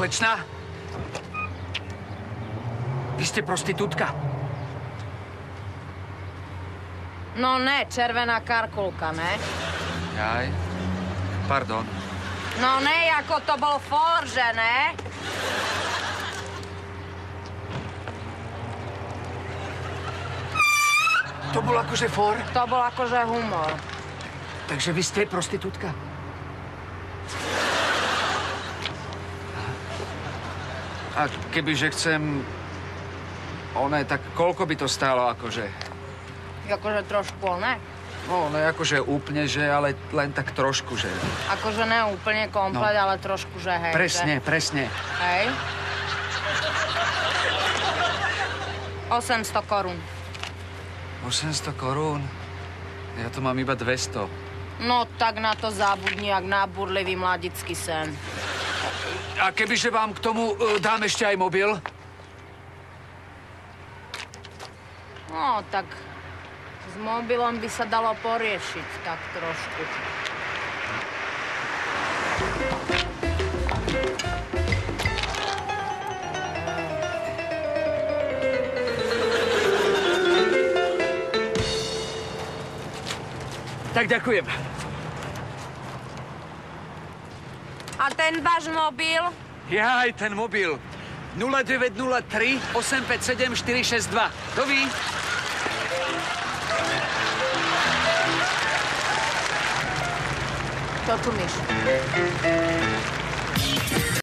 Slečna? Vy ste prostitútka? No ne, červená karkulka, ne? Jaj, pardon. No ne, ako to bol for, že ne? To bol akože for? To bol akože humor. Takže vy ste prostitútka? A kebyže chcem... tak koľko by to stálo, akože? Akože trošku, ne? No, ne akože úplne, že, ale len tak trošku, že... Akože ne úplne komplet, ale trošku, že hej. Presne, že... presne. Hej. 800 korún. 800 korún? Ja tu mám iba 200. No, tak na to zabudni, jak na burlivý mladický sen. A kebyže vám k tomu dám ešte aj mobil? No, tak s mobilom by sa dalo poriešiť tak trošku. Tak ďakujem. A ten váš mobil? Jaj, ten mobil. 0903 857 462. To vy? To tu myš.